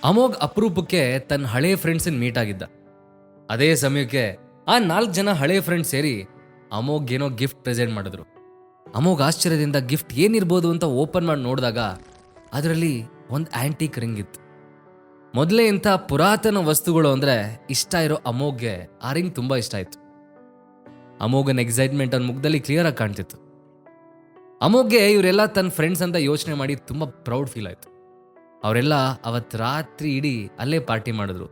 ಅಮೋಘ್ ಅಪರೂಪಕ್ಕೆ ತನ್ನ ಹಳೆ ಫ್ರೆಂಡ್ಸನ್ನ ಮೀಟ್ ಆಗಿದ್ದ. ಅದೇ ಸಮಯಕ್ಕೆ ಆ 4 ಜನ ಹಳೆ ಫ್ರೆಂಡ್ಸ್ ಸೇರಿ ಅಮೋಘ್ ಏನೋ ಗಿಫ್ಟ್ ಪ್ರೆಸೆಂಟ್ ಮಾಡಿದ್ರು. ಅಮೋಘ್ ಆಶ್ಚರ್ಯದಿಂದ ಗಿಫ್ಟ್ ಏನಿರ್ಬೋದು ಅಂತ ಓಪನ್ ಮಾಡಿ ನೋಡಿದಾಗ ಅದರಲ್ಲಿ ಒಂದು ಆಂಟಿಕ್ ರಿಂಗ್ ಇತ್ತು. ಮೊದಲೇ ಇಂಥ ಪುರಾತನ ವಸ್ತುಗಳು ಅಂದರೆ ಇಷ್ಟ ಇರೋ ಅಮೋಘ್ಗೆ ಆ ರಿಂಗ್ ತುಂಬ ಇಷ್ಟ ಆಯಿತು. ಅಮೋಘನ ಎಕ್ಸೈಟ್ಮೆಂಟ್ ಅವ್ನ ಮುಖದಲ್ಲಿ ಕ್ಲಿಯರ್ ಆಗಿ ಕಾಣ್ತಿತ್ತು. ಅಮೋಘ್ಗೆ ಇವರೆಲ್ಲ ತನ್ನ ಫ್ರೆಂಡ್ಸ್ ಅಂತ ಯೋಚನೆ ಮಾಡಿ ತುಂಬ ಪ್ರೌಡ್ ಫೀಲ್ ಆಯಿತು. ಅವರೆಲ್ಲ ಅವತ್ತು ರಾತ್ರಿ ಇಡೀ ಅಲ್ಲೇ ಪಾರ್ಟಿ ಮಾಡಿದ್ರು.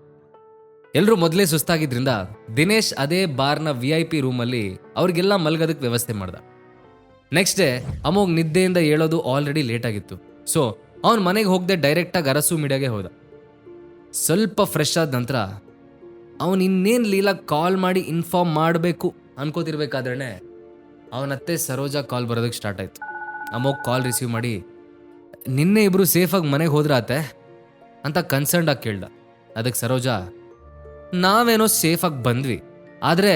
ಎಲ್ಲರೂ ಮೊದಲೇ ಸುಸ್ತಾಗಿದ್ರಿಂದ ದಿನೇಶ್ ಅದೇ ಬಾರ್ನ VIP ರೂಮಲ್ಲಿ ಅವ್ರಿಗೆಲ್ಲ ಮಲ್ಗೋದಕ್ಕೆ ವ್ಯವಸ್ಥೆ ಮಾಡ್ದ. ನೆಕ್ಸ್ಟ್ ಡೇ ಅಮೋಘ್ ನಿದ್ದೆಯಿಂದ ಹೇಳೋದು ಆಲ್ರೆಡಿ ಲೇಟ್ ಆಗಿತ್ತು. ಸೊ ಅವನ ಮನೆಗೆ ಹೋಗದೆ ಡೈರೆಕ್ಟಾಗಿ ಅರಸು ಮೀಡಿಯಾಗೆ ಹೋದ. ಸ್ವಲ್ಪ ಫ್ರೆಶ್ ಆದ ನಂತರ ಅವನು ಇನ್ನೇನು ಲೀಲಾ ಕಾಲ್ ಮಾಡಿ ಇನ್ಫಾರ್ಮ್ ಮಾಡಬೇಕು ಅನ್ಕೋತಿರ್ಬೇಕಾದ್ರೆ ಅವನತ್ತೆ ಸರೋಜಾ ಕಾಲ್ ಬರೋದಕ್ಕೆ ಸ್ಟಾರ್ಟ್ ಆಯಿತು. ಅಮೋಘ್ ಕಾಲ್ ರಿಸೀವ್ ಮಾಡಿ, ನಿನ್ನೆ ಇಬ್ಬರು ಸೇಫಾಗಿ ಮನೆಗೆ ಹೋದ್ರಾತೆ ಅಂತ ಕನ್ಸರ್ನ್ಡ್ ಆಗಿ ಕೇಳ್ದ. ಅದಕ್ಕೆ ಸರೋಜಾ, ನಾವೇನೋ ಸೇಫಾಗಿ ಬಂದ್ವಿ, ಆದರೆ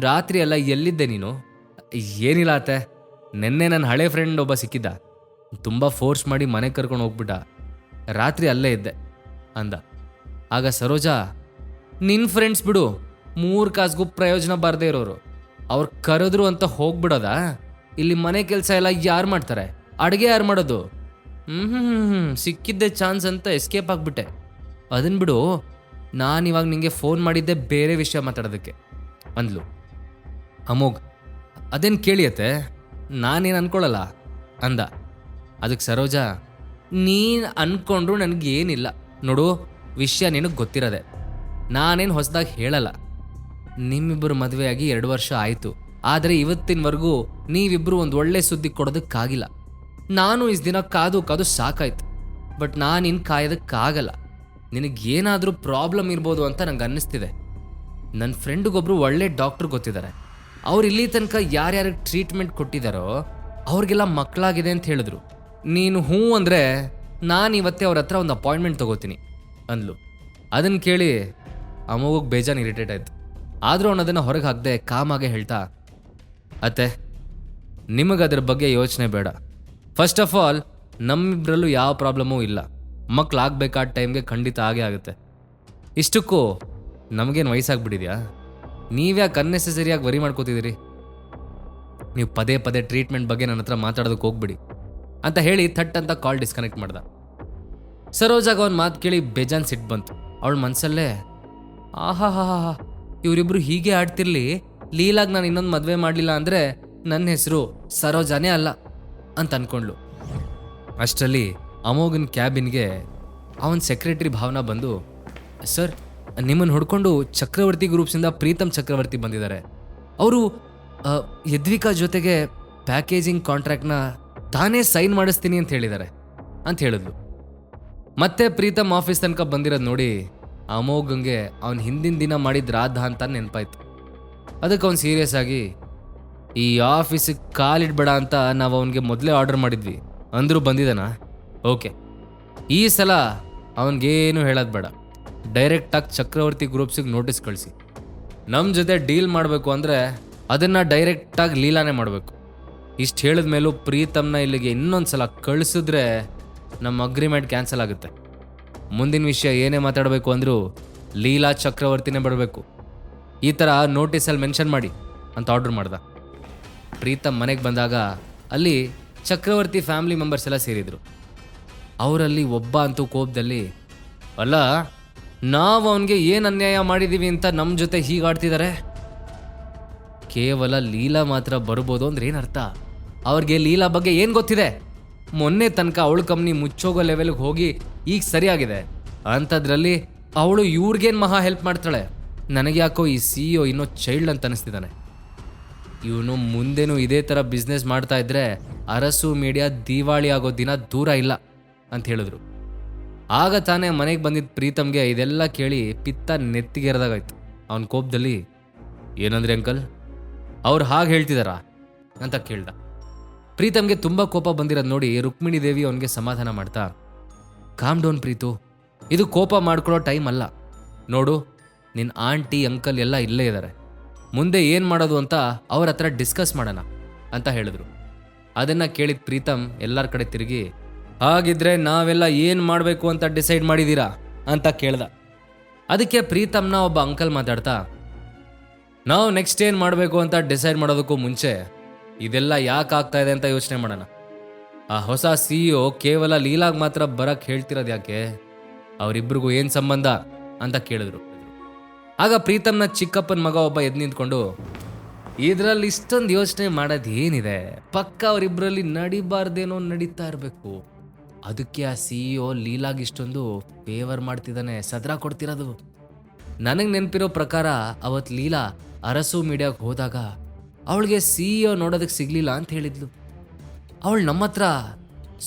ರಾತ್ರಿ ಎಲ್ಲ ಎಲ್ಲಿದ್ದೆ ನೀನು? ಏನಿಲ್ಲ ಅತ್ತೆ, ನಿನ್ನೆ ನನ್ನ ಹಳೆ ಫ್ರೆಂಡ್ ಒಬ್ಬ ಸಿಕ್ಕಿದ್ದ, ತುಂಬ ಫೋರ್ಸ್ ಮಾಡಿ ಮನೆಗೆ ಕರ್ಕೊಂಡು ಹೋಗ್ಬಿಟ್ಟ, ರಾತ್ರಿ ಅಲ್ಲೇ ಇದ್ದೆ ಅಂದ. ಆಗ ಸರೋಜಾ, ನಿನ್ನ ಫ್ರೆಂಡ್ಸ್ ಬಿಡು, 3 ಕಾಸಿಗೂ ಪ್ರಯೋಜನ ಬಾರದೇ ಇರೋರು, ಅವ್ರು ಕರೆದ್ರು ಅಂತ ಹೋಗ್ಬಿಡೋದಾ? ಇಲ್ಲಿ ಮನೆ ಕೆಲಸ ಎಲ್ಲ ಯಾರು ಮಾಡ್ತಾರೆ? ಅಡುಗೆ ಯಾರು ಮಾಡೋದು? ಸಿಕ್ಕಿದ್ದೆ ಚಾನ್ಸ್ ಅಂತ ಎಸ್ಕೇಪ್ ಆಗಿಬಿಟ್ಟೆ. ಅದನ್ನು ಬಿಡು, ನಾನಿವಾಗ ನಿಂಗೆ ಫೋನ್ ಮಾಡಿದ್ದೆ ಬೇರೆ ವಿಷಯ ಮಾತಾಡೋದಕ್ಕೆ ಅಂದ್ಲು. ಅಮೋಘ್, ಅದೇನು ಕೇಳಿಯತ್ತೆ, ನಾನೇನು ಅನ್ಕೊಳ್ಳಲ್ಲ ಅಂದ. ಅದಕ್ಕೆ ಸರೋಜಾ, ನೀನು ಅನ್ಕೊಂಡ್ರು ನನಗೇನಿಲ್ಲ ನೋಡು, ವಿಷಯ ನಿನಗೆ ಗೊತ್ತಿರೋದೆ, ನಾನೇನು ಹೊಸದಾಗಿ ಹೇಳಲ್ಲ. ನಿಮ್ಮಿಬ್ಬರು ಮದುವೆಯಾಗಿ 2 ವರ್ಷ ಆಯಿತು, ಆದರೆ ಇವತ್ತಿನವರೆಗೂ ನೀವಿಬ್ಬರು ಒಂದು ಒಳ್ಳೆ ಸುದ್ದಿ ಕೊಡೋದಕ್ಕಾಗಿಲ್ಲ. ನಾನು ಇಷ್ಟು ದಿನ ಕಾದು ಸಾಕಾಯ್ತು, ಬಟ್ ನಾನಿನ್ನು ಕಾಯೋದಕ್ಕಾಗಲ್ಲ. ನಿನಗೇನಾದರೂ ಪ್ರಾಬ್ಲಮ್ ಇರ್ಬೋದು ಅಂತ ನಂಗೆ ಅನ್ನಿಸ್ತಿದೆ. ನನ್ನ ಫ್ರೆಂಡಿಗೊಬ್ಬರು ಒಳ್ಳೆ ಡಾಕ್ಟ್ರು ಗೊತ್ತಿದ್ದಾರೆ, ಅವ್ರು ಇಲ್ಲಿ ತನಕ ಯಾರ್ಯಾರಿಗೆ ಟ್ರೀಟ್ಮೆಂಟ್ ಕೊಟ್ಟಿದ್ದಾರೋ ಅವ್ರಿಗೆಲ್ಲ ಮಕ್ಕಳಾಗಿದೆ ಅಂತ ಹೇಳಿದ್ರು. ನೀನು ಹ್ಞೂ ಅಂದರೆ ನಾನು ಇವತ್ತೇ ಅವ್ರ ಹತ್ರ ಒಂದು ಅಪಾಯಿಂಟ್ಮೆಂಟ್ ತೊಗೋತೀನಿ ಅಂದ್ಲು. ಅದನ್ನು ಕೇಳಿ ಅಮೋಘಗೆ ಬೇಜಾನ್ ಇರಿಟೇಟ್ ಆಯಿತು. ಆದರೂ ಅವನು ಅದನ್ನು ಹೊರಗೆ ಹಾಕದೆ ಕಾಮಾಗೆ ಹೇಳ್ತಾ, ಅತ್ತೆ, ನಿಮಗದ್ರ ಬಗ್ಗೆ ಯೋಚನೆ ಬೇಡ. ಫಸ್ಟ್ ಆಫ್ ಆಲ್ ನಮ್ಮಿಬ್ಬರಲ್ಲೂ ಯಾವ ಪ್ರಾಬ್ಲಮೂ ಇಲ್ಲ, ಮಕ್ಕಳಾಗಬೇಕಾದ ಟೈಮ್ಗೆ ಖಂಡಿತ ಆಗೇ ಆಗುತ್ತೆ. ಇಷ್ಟಕ್ಕೂ ನಮಗೇನು ವಯಸ್ಸಾಗ್ಬಿಟ್ಟಿದ್ಯಾ? ನೀವ್ಯಾಕೆ ಅನ್ನೆಸೆಸರಿಯಾಗಿ ವರಿ ಮಾಡ್ಕೋತಿದ್ದೀರಿ? ನೀವು ಪದೇ ಪದೇ ಟ್ರೀಟ್ಮೆಂಟ್ ಬಗ್ಗೆ ನನ್ನ ಹತ್ರ ಮಾತಾಡೋದಕ್ಕೆ ಹೋಗ್ಬಿಡಿ ಅಂತ ಹೇಳಿ ಥಟ್ ಅಂತ ಕಾಲ್ ಡಿಸ್ಕನೆಕ್ಟ್ ಮಾಡ್ದ. ಸರೋಜಾಗ ಅವನ ಮಾತು ಕೇಳಿ ಬೇಜಾನ್ ಸಿಟ್ಟು ಬಂತು. ಅವಳ ಮನಸ್ಸಲ್ಲೇ, ಆಹಾ ಇವರಿಬ್ರು ಹೀಗೆ ಆಡ್ತಿರ್ಲಿ, ಲೀಲಾಗಿ ನಾನು ಇನ್ನೊಂದು ಮದುವೆ ಮಾಡಲಿಲ್ಲ ಅಂದರೆ ನನ್ನ ಹೆಸರು ಸರೋಜಾನೇ ಅಲ್ಲ ಅಂತ ಅಂದ್ಕೊಂಡ್ಲು. ಅಷ್ಟರಲ್ಲಿ ಅಮೋಘನ್ ಕ್ಯಾಬಿನ್ಗೆ ಅವನ ಸೆಕ್ರೆಟರಿ ಭಾವನಾ ಬಂದು, ಸರ್, ನಿಮ್ಮನ್ನು ಹೊಡ್ಕೊಂಡು ಚಕ್ರವರ್ತಿ ಗ್ರೂಪ್ಸಿಂದ ಪ್ರೀತಮ್ ಚಕ್ರವರ್ತಿ ಬಂದಿದ್ದಾರೆ. ಅವರು ಯದ್ವಿಕಾ ಜೊತೆಗೆ ಪ್ಯಾಕೇಜಿಂಗ್ ಕಾಂಟ್ರಾಕ್ಟ್ನ ತಾನೇ ಸೈನ್ ಮಾಡಿಸ್ತೀನಿ ಅಂತ ಹೇಳಿದ್ದಾರೆ ಅಂತ ಹೇಳಿದ್ಲು. ಮತ್ತೆ ಪ್ರೀತಮ್ ಆಫೀಸ್ ತನಕ ಬಂದಿರೋದು ನೋಡಿ ಅಮೋಘಂಗೆ ಅವನು ಹಿಂದಿನ ದಿನ ಮಾಡಿದ ರಾಧ ಅಂತ ನೆನಪಾಯ್ತು. ಅದಕ್ಕೆ ಅವನು ಸೀರಿಯಸ್ ಆಗಿ, ಈ ಆಫೀಸಿಗೆ ಕಾಲಿಡ್ಬೇಡ ಅಂತ ನಾವು ಅವನಿಗೆ ಮೊದಲೇ ಆರ್ಡರ್ ಮಾಡಿದ್ವಿ, ಅಂದರೂ ಬಂದಿದ್ದಾನ? ಓಕೆ, ಈ ಸಲ ಅವನಿಗೇನು ಹೇಳೋದು ಬೇಡ, ಡೈರೆಕ್ಟಾಗಿ ಚಕ್ರವರ್ತಿ ಗ್ರೂಪ್ಸಿಗೆ ನೋಟಿಸ್ ಕಳಿಸಿ. ನಮ್ಮ ಜೊತೆ ಡೀಲ್ ಮಾಡಬೇಕು ಅಂದರೆ ಅದನ್ನು ಡೈರೆಕ್ಟಾಗಿ ಲೀಲಾನೇ ಮಾಡಬೇಕು. ಇಷ್ಟು ಹೇಳಿದ ಮೇಲೂ ಪ್ರೀತಮ್ನ ಇಲ್ಲಿಗೆ ಇನ್ನೊಂದು ಸಲ ಕಳಿಸಿದ್ರೆ ನಮ್ಮ ಅಗ್ರಿಮೆಂಟ್ ಕ್ಯಾನ್ಸಲ್ ಆಗುತ್ತೆ. ಮುಂದಿನ ವಿಷಯ ಏನೇ ಮಾತಾಡಬೇಕು ಅಂದರೂ ಲೀಲಾ ಚಕ್ರವರ್ತಿನೇ ಬರಬೇಕು. ಈ ಥರ ನೋಟಿಸಲ್ಲಿ ಮೆನ್ಷನ್ ಮಾಡಿ ಅಂತ ಆರ್ಡ್ರ್ ಮಾಡ್ದ. ಪ್ರೀತಮ್ ಮನೆಗೆ ಬಂದಾಗ ಅಲ್ಲಿ ಚಕ್ರವರ್ತಿ ಫ್ಯಾಮಿಲಿ ಮೆಂಬರ್ಸ್ ಎಲ್ಲ ಸೇರಿದರು. ಅವರಲ್ಲಿ ಒಬ್ಬ ಅಂತೂ ಕೋಪದಲ್ಲಿ, ಅಲ್ಲ, ನಾವು ಅವನಿಗೆ ಏನು ಅನ್ಯಾಯ ಮಾಡಿದ್ದೀವಿ ಅಂತ ನಮ್ಮ ಜೊತೆ ಹೀಗಾಡ್ತಿದ್ದಾರೆ? ಕೇವಲ ಲೀಲಾ ಮಾತ್ರ ಬರ್ಬೋದು ಅಂದ್ರೆ ಏನರ್ಥ? ಅವ್ರಿಗೆ ಲೀಲಾ ಬಗ್ಗೆ ಏನು ಗೊತ್ತಿದೆ? ಮೊನ್ನೆ ತನಕ ಅವಳ ಕಂಪ್ನಿ ಮುಚ್ಚೋಗೋ ಲೆವೆಲ್ಗೆ ಹೋಗಿ ಈಗ ಸರಿಯಾಗಿದೆ ಅಂಥದ್ರಲ್ಲಿ ಅವಳು ಇವ್ರಿಗೇನು ಮಹಾ ಹೆಲ್ಪ್ ಮಾಡ್ತಾಳೆ? ನನಗೆ ಯಾಕೋ ಈ CEO ಇನ್ನೂ ಚೈಲ್ಡ್ ಅಂತ ಅನಿಸ್ತಿದ್ದಾನೆ. ಇವನು ಮುಂದೇನು ಇದೇ ಥರ ಬಿಸ್ನೆಸ್ ಮಾಡ್ತಾ ಇದ್ರೆ ಅರಸು ಮೀಡಿಯಾ ದಿವಾಳಿ ಆಗೋ ದಿನ ದೂರ ಇಲ್ಲ ಅಂತ ಹೇಳಿದ್ರು. ಆಗ ತಾನೇ ಮನೆಗೆ ಬಂದಿದ್ದ ಪ್ರೀತಮ್ಗೆ ಇದೆಲ್ಲ ಕೇಳಿ ಪಿತ್ತ ನೆತ್ತಿಗೆರೆದಾಗಾಯ್ತು. ಅವನ ಕೋಪದಲ್ಲಿ, ಏನಂದ್ರೆ ಅಂಕಲ್, ಅವ್ರು ಹಾಗೆ ಹೇಳ್ತಿದಾರಾ ಅಂತ ಕೇಳ್ದ. ಪ್ರೀತಮ್ಗೆ ತುಂಬ ಕೋಪ ಬಂದಿರೋದು ನೋಡಿ ರುಕ್ಮಿಣಿ ದೇವಿ ಅವನಿಗೆ ಸಮಾಧಾನ ಮಾಡ್ತಾ, ಕಾಮ್ ಡೌನ್ ಪ್ರೀತು, ಇದು ಕೋಪ ಮಾಡ್ಕೊಳ್ಳೋ ಟೈಮ್ ಅಲ್ಲ. ನೋಡು, ನಿನ್ನ ಆಂಟಿ ಅಂಕಲ್ ಎಲ್ಲ ಇಲ್ಲೇ ಇದ್ದಾರೆ, ಮುಂದೆ ಏನು ಮಾಡೋದು ಅಂತ ಅವ್ರ ಹತ್ರ ಡಿಸ್ಕಸ್ ಮಾಡೋಣ ಅಂತ ಹೇಳಿದ್ರು. ಅದನ್ನು ಕೇಳಿದ ಪ್ರೀತಮ್ ಎಲ್ಲರ ಕಡೆ ತಿರುಗಿ, ಹಾಗಿದ್ರೆ ನಾವೆಲ್ಲ ಏನು ಮಾಡಬೇಕು ಅಂತ ಡಿಸೈಡ್ ಮಾಡಿದ್ದೀರಾ ಅಂತ ಕೇಳ್ದ. ಅದಕ್ಕೆ ಪ್ರೀತಮ್ನ ಒಬ್ಬ ಅಂಕಲ್ ಮಾತಾಡ್ತಾ, ನಾವು ನೆಕ್ಸ್ಟ್ ಏನು ಮಾಡಬೇಕು ಅಂತ ಡಿಸೈಡ್ ಮಾಡೋದಕ್ಕೂ ಮುಂಚೆ ಇದೆಲ್ಲ ಯಾಕೆ ಆಗ್ತಾ ಇದೆ ಅಂತ ಯೋಚನೆ ಮಾಡೋಣ. ಆ ಹೊಸ CEO ಕೇವಲ ಲೀಲಾಗ್ ಮಾತ್ರ ಬರಕ್ಕೆ ಹೇಳ್ತಿರೋದು ಯಾಕೆ? ಅವರಿಬ್ರಿಗೂ ಏನು ಸಂಬಂಧ ಅಂತ ಕೇಳಿದ್ರು. ಆಗ ಪ್ರೀತಮ್ನ ಚಿಕ್ಕಪ್ಪನ ಮಗ ಒಬ್ಬ ಎದ್ದು ನಿಂತ್ಕೊಂಡು, ಇದರಲ್ಲಿ ಇಷ್ಟೊಂದು ಯೋಚನೆ ಮಾಡೋದು ಏನಿದೆ, ಪಕ್ಕ ಅವರಿಬ್ಬರಲ್ಲಿ ನಡಿಬಾರ್ದೇನೋ ನಡೀತಾ ಇರಬೇಕು. ಅದಕ್ಕೆ ಆ CEO ಲೀಲಾಗ್ ಇಷ್ಟೊಂದು ಫೇವರ್ ಮಾಡ್ತಿದ್ದಾನೆ, ಸದ್ರಾ ಕೊಡ್ತಿರೋದು. ನನಗೆ ನೆನಪಿರೋ ಪ್ರಕಾರ ಅವತ್ತು ಲೀಲಾ ಅರಸು ಮೀಡಿಯಾಗೆ ಹೋದಾಗ ಅವಳಿಗೆ CEO ನೋಡೋದಕ್ಕೆ ಸಿಗಲಿಲ್ಲ ಅಂತ ಹೇಳಿದ್ಲು. ಅವಳು ನಮ್ಮ ಹತ್ರ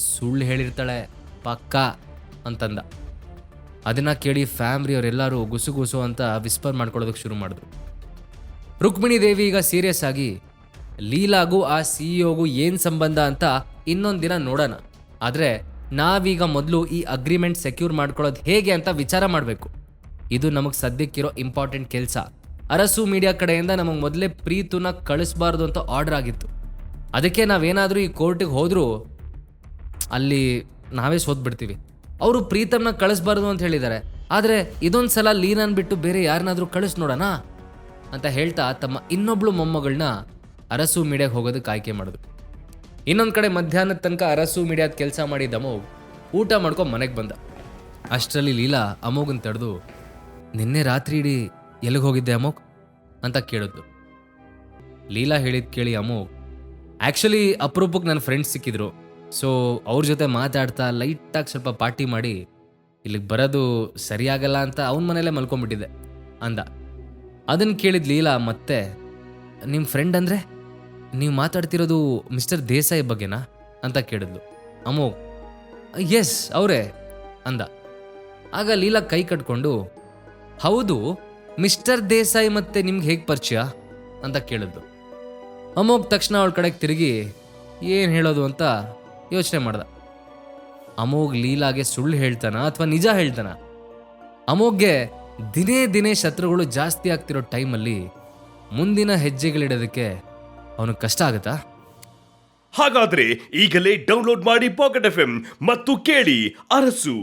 ಸುಳ್ಳು ಹೇಳಿರ್ತಾಳೆ ಪಕ್ಕ ಅಂತಂದ. ಅದನ್ನು ಕೇಳಿ ಫ್ಯಾಮ್ಲಿಯವರೆಲ್ಲರೂ ಗುಸು ಅಂತ ವಿಸ್ಪರ್ ಮಾಡ್ಕೊಳ್ಳೋದಕ್ಕೆ ಶುರು ಮಾಡಿದ್ರು. ರುಕ್ಮಿಣಿ ದೇವಿ ಈಗ ಸೀರಿಯಸ್ ಆಗಿ, ಲೀಲಾಗೂ ಆ CEOಗೂ ಏನು ಸಂಬಂಧ ಅಂತ ಇನ್ನೊಂದು ದಿನ ನೋಡೋಣ, ಆದರೆ ನಾವೀಗ ಮೊದಲು ಈ ಅಗ್ರಿಮೆಂಟ್ ಸೆಕ್ಯೂರ್ ಮಾಡ್ಕೊಳ್ಳೋದು ಹೇಗೆ ಅಂತ ವಿಚಾರ ಮಾಡಬೇಕು. ಇದು ನಮಗೆ ಸದ್ಯಕ್ಕಿರೋ ಇಂಪಾರ್ಟೆಂಟ್ ಕೆಲಸ. ಅರಸು ಮೀಡಿಯಾ ಕಡೆಯಿಂದ ನಮಗೆ ಮೊದಲೇ ಪ್ರೀತುನ ಕಳಿಸ್ಬಾರ್ದು ಅಂತ ಆರ್ಡರ್ ಆಗಿತ್ತು. ಅದಕ್ಕೆ ನಾವೇನಾದರೂ ಈ ಕೋರ್ಟಿಗೆ ಹೋದರೂ ಅಲ್ಲಿ ನಾವೇ ಸೋತ್ಬಿಡ್ತೀವಿ. ಅವರು ಪ್ರೀತಮ್ನ ಕಳಿಸ್ಬಾರ್ದು ಅಂತ ಹೇಳಿದ್ದಾರೆ, ಆದರೆ ಇದೊಂದು ಸಲ ಲೀನಾನ್ ಬಿಟ್ಟು ಬೇರೆ ಯಾರನ್ನಾದರೂ ಕಳಿಸ್ ನೋಡೋಣ ಅಂತ ಹೇಳ್ತಾ ತಮ್ಮ ಇನ್ನೊಬ್ಳು ಮೊಮ್ಮಗಳನ್ನ ಅರಸು ಮೀಡಿಯಾಗೆ ಹೋಗೋದಕ್ಕೆ ಆಯ್ಕೆ ಮಾಡಿದ್ರು. ಇನ್ನೊಂದು ಕಡೆ ಮಧ್ಯಾಹ್ನದ ತನಕ ಅರಸು ಮೀಡಿಯಾದ ಕೆಲಸ ಮಾಡಿದ ಅಮೋಘ್ ಊಟ ಮಾಡ್ಕೊಂಡು ಮನೆಗೆ ಬಂದ. ಅಷ್ಟರಲ್ಲಿ ಲೀಲಾ ಅಮೋಘನ್ ತಡೆದು, ನಿನ್ನೆ ರಾತ್ರಿ ಇಡೀ ಎಲ್ಲಿಗೆ ಹೋಗಿದ್ದೆ ಅಮೋಘ್ ಅಂತ ಕೇಳಿದ್ಲು. ಲೀಲಾ ಹೇಳಿದ್ ಕೇಳಿ ಅಮೋಘ್, ಆ್ಯಕ್ಚುಲಿ ಅಪರೂಪಕ್ಕೆ ನನ್ನ ಫ್ರೆಂಡ್ಸ್ ಸಿಕ್ಕಿದ್ರು, ಸೊ ಅವ್ರ ಜೊತೆ ಮಾತಾಡ್ತಾ ಲೈಟಾಗಿ ಸ್ವಲ್ಪ ಪಾರ್ಟಿ ಮಾಡಿ ಇಲ್ಲಿಗೆ ಬರೋದು ಸರಿಯಾಗಲ್ಲ ಅಂತ ಅವನ ಮನೇಲೆ ಮಲ್ಕೊಂಡ್ಬಿಟ್ಟಿದ್ದೆ ಅಂದ. ಅದನ್ನು ಕೇಳಿದ ಲೀಲಾ ಮತ್ತೆ, ನಿಮ್ಮ ಫ್ರೆಂಡ್ ಅಂದರೆ ನೀವು ಮಾತಾಡ್ತಿರೋದು ಮಿಸ್ಟರ್ ದೇಸಾಯಿ ಬಗ್ಗೆನಾ ಅಂತ ಕೇಳಿದ್ಲು. ಅಮೋಘ್, ಎಸ್ ಅವರೇ ಅಂದ. ಆಗ ಲೀಲಾ ಕೈ ಕಟ್ಕೊಂಡು, ಹೌದು, ಮಿಸ್ಟರ್ ದೇಸಾಯಿ ಮತ್ತೆ ನಿಮ್ಗೆ ಹೇಗೆ ಪರಿಚಯ ಅಂತ ಕೇಳಿದ್ಲು. ಅಮೋಘ್ ತಕ್ಷಣ ಅವಳ ಕಡೆಗೆ ತಿರುಗಿ ಏನು ಹೇಳೋದು ಅಂತ ಯೋಚನೆ ಮಾಡ್ದ. ಅಮೋಘ್ ಲೀಲಾಗೆ ಸುಳ್ಳು ಹೇಳ್ತಾನ ಅಥವಾ ನಿಜ ಹೇಳ್ತಾನ? ಅಮೋಘ್ಗೆ ದಿನೇ ಶತ್ರುಗಳು ಜಾಸ್ತಿ ಆಗ್ತಿರೋ ಟೈಮಲ್ಲಿ ಮುಂದಿನ ಹೆಜ್ಜೆಗಳಿಡೋದಕ್ಕೆ ಅವನಿಗೆ ಕಷ್ಟ ಆಗುತ್ತಾ? ಹಾಗಾದ್ರೆ ಈಗಲೇ ಡೌನ್ಲೋಡ್ ಮಾಡಿ ಪಾಕೆಟ್ FM ಮತ್ತು ಕೇಳಿ ಅರಸು.